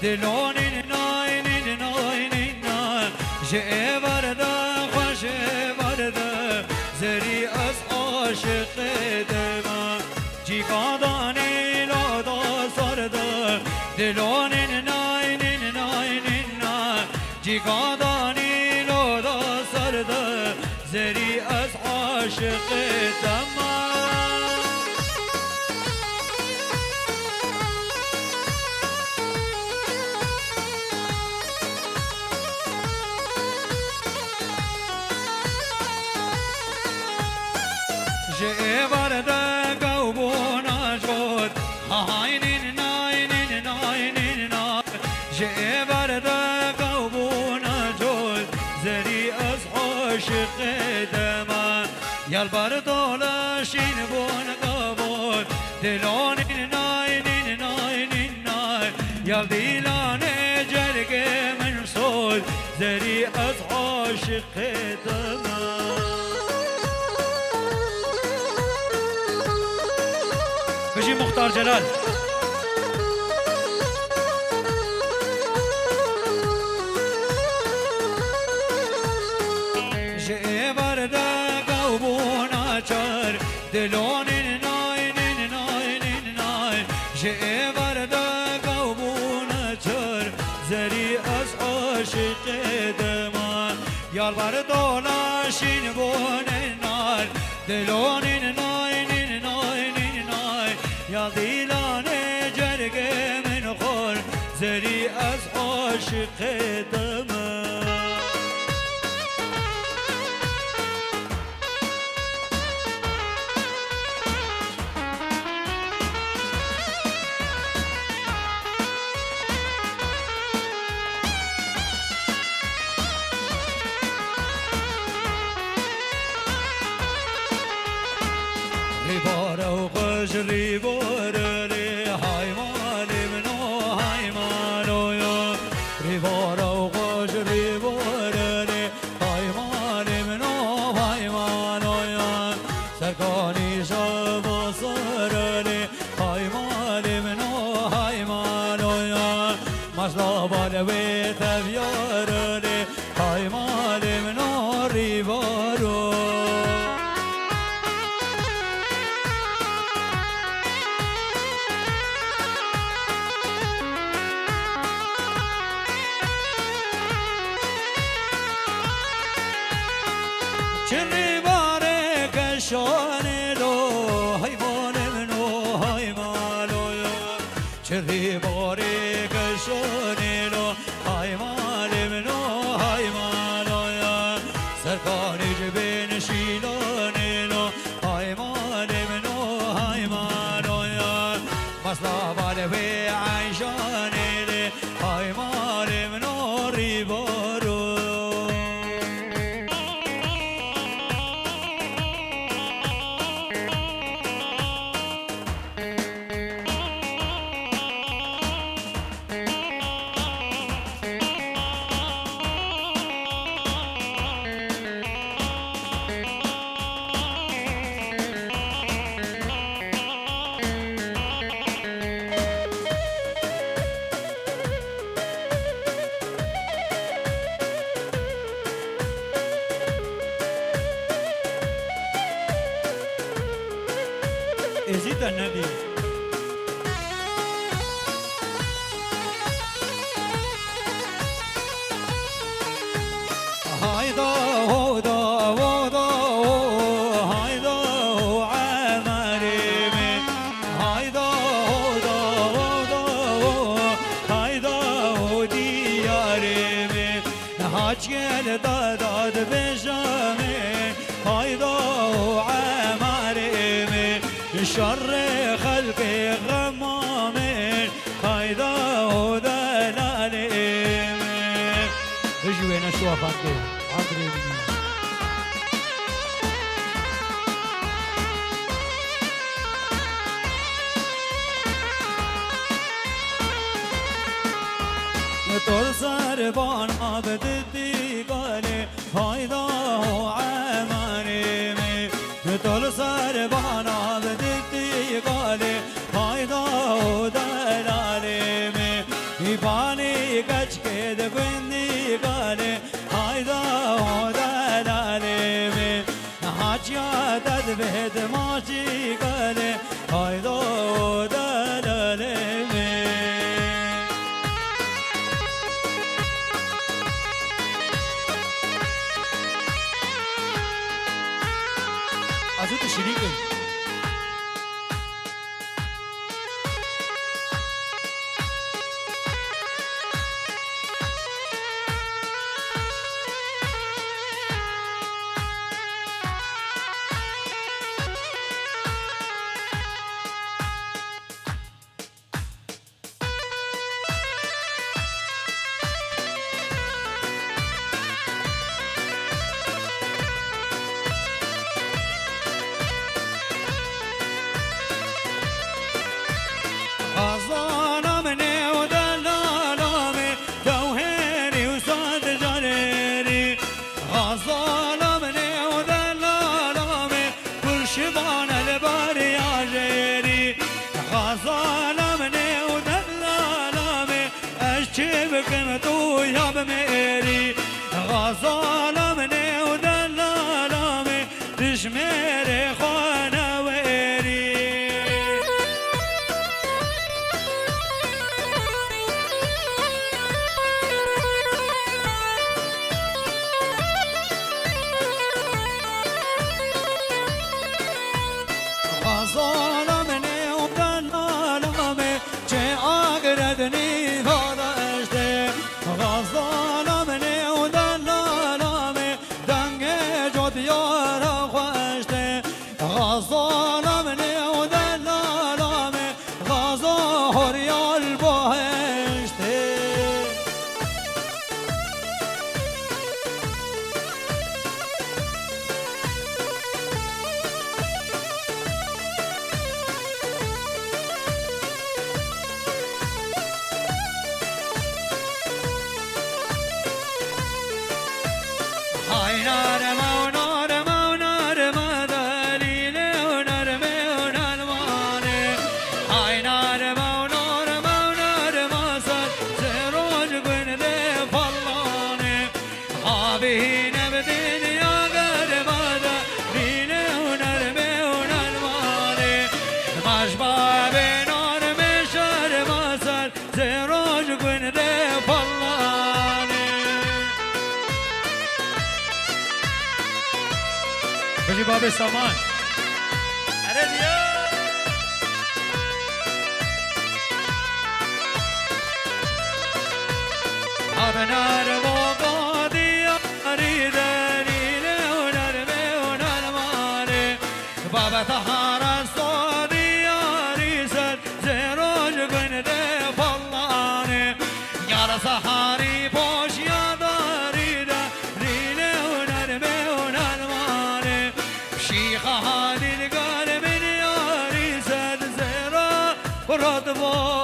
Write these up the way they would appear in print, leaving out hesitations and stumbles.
دلونین ناینین ناینین جه ورده خوش ورده زری از عاشق دما جیگادانی لادا سرده دلونین ناینین ناینین جیگادانی لادا سرده زری از عاشق دما جه ورده قوبونا جود هاینین ناینین ناینین جه ورده قوبونا جود زری از عاشق دما یال بردولشین بون قبول دلونین ناینین ناینین یال دیلان جرگ من سود زری از عاشق دما بجي مختار جلال جه ورده قوبونا چار دلونین ناینین ناینین جه ورده قوبونا چار زری از عاشق دما یار بردولشین بونه نار دلونین ناینین یا دیلان جرگ من خور زری از عاشق دما ریباره و قش ریباره لی های مالی منو های مالو یا ریباره و قش ریباره لی های مالی منو های مالو یا سرکانی شب و سر لی های مالی منو های مالو یا مشلا بالوی تبیار لی های مالی منو ریبارو چری باره کشانه لو حیوان منو های مالو چری باره کشانه لو حیوان منو های مالو سرکانی جبین شیلانه لو حیوان منو های مالو مسلا بالوی عیشانه لی حیوان منو ریبارو ازيد النبي هايدا هودا هودا هايدا هو عمري من هايدا هودا هودا هايدا هو دياري من هاجيل داد بجامي هايدا هو عمري من شر خلق غمام هايدا هو دلالي اجوين شو افكر عبري ترسر بان عبد الدقالي هايدا هو عمري ترسر بان عبد الدقالي هايدا هو دلالي hayda delaleme. Azıcık şirikim. دشمر خانويري غزالمني ودلالمي چه آگردنی فارشته غزالمني ودلالمي دنگ جدیار خوشته غزالمني ودلالمي غزا هریال بهشته بجي باب السامان أرديا أبنار موقادي أريد أريد ونرمي ونرماني بابا تهار الصادي أريسل زيروج قن دي فلاني يا سهاري بوش يا داريد ريد ونرمي ونرماني شيخ هادي القلب يا أريسل زيرا ردبو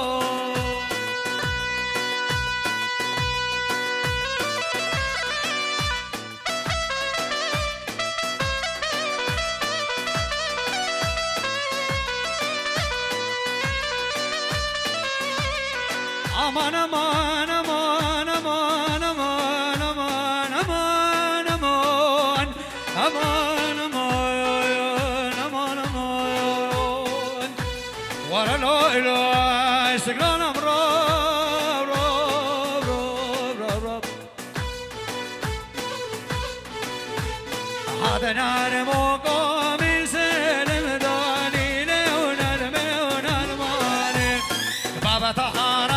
aman aman aman aman aman aman aman aman aman aman aman aman wara lo ilo istigranam rob rob rob rob rob hada nar muqamil selim dani leonar meonar mane baba tahara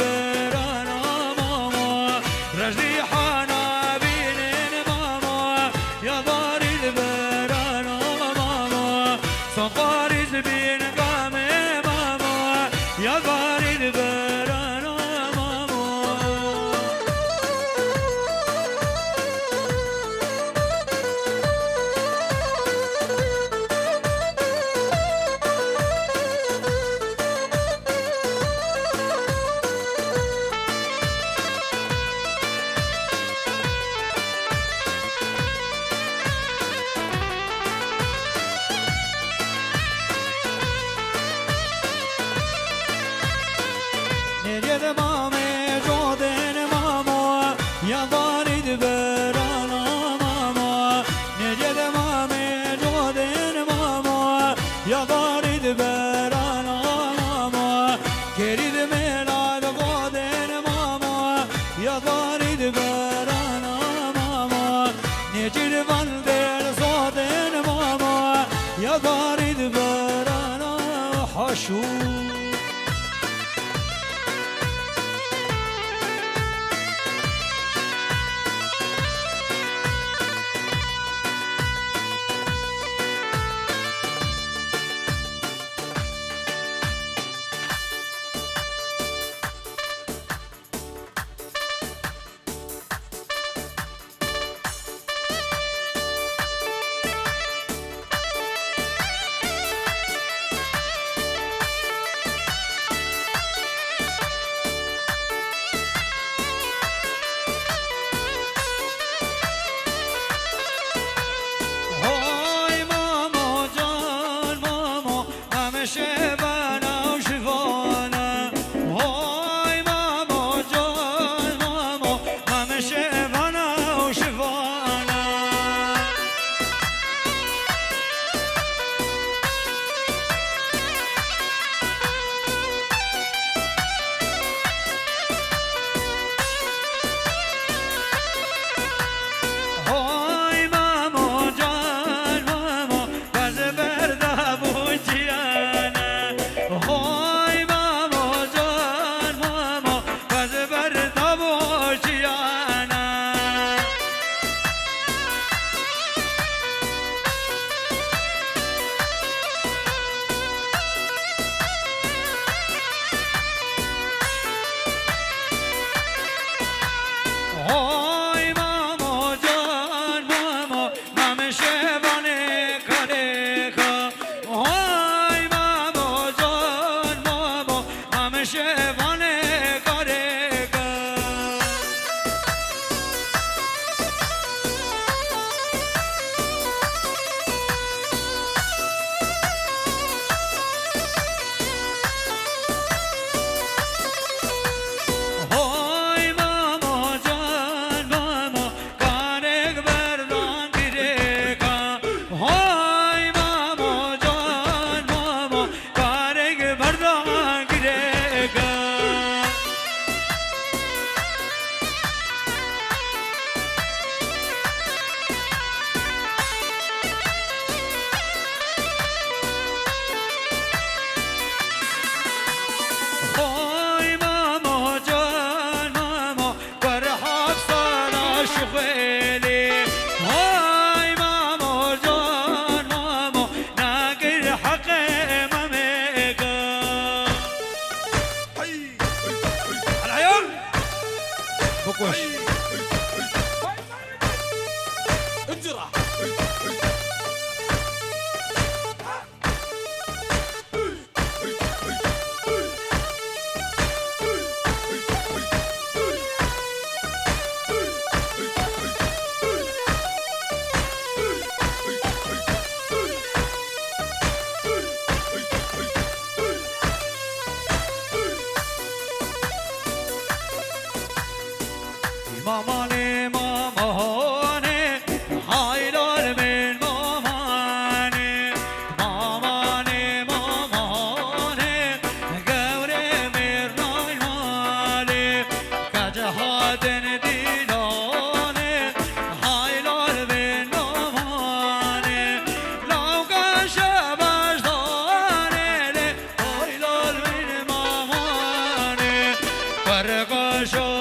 البرانا ماما رجلي حانا بين ماما يا دار البرانا ماما صفاري زبين قامي ماما يا دار البرانا ماما نريد مامي جودين ماما يا ضارد برانا ماما نريد مامي جودين ماما يا ضارد برانا ماما كريد ميلاد غودين ماما يا ضارد برانا ماما نجد بندر صودين ماما يا ضارد برانا حشو شبانا وشفانا هاي ماما جان ماما هم شبانا وشفانا هاي ماما جان ماما بز برده بوجیان هاي ماما جان ماما بز برده بوجیان هاي ماما جان ماما نمیشه بانه کاره که هاي ماما جان ماما نمیشه بانه کاره که هاي ماما جان ماما کارک بردان گیره که هاي ماما جان ماما کارک بردان گیره که هاي ماما جان ماما برحق سالا شغلی هاي ماما جان ماما ناگر حق ممیگا العيال بكوش انجرح مامانه مامانه هایلال من مامانه مامانه مامانه گوره مرنای ماله کجهادن دیلانه هایلال من مامانه لوگش بجدانه هایلال من مامانه غرقشا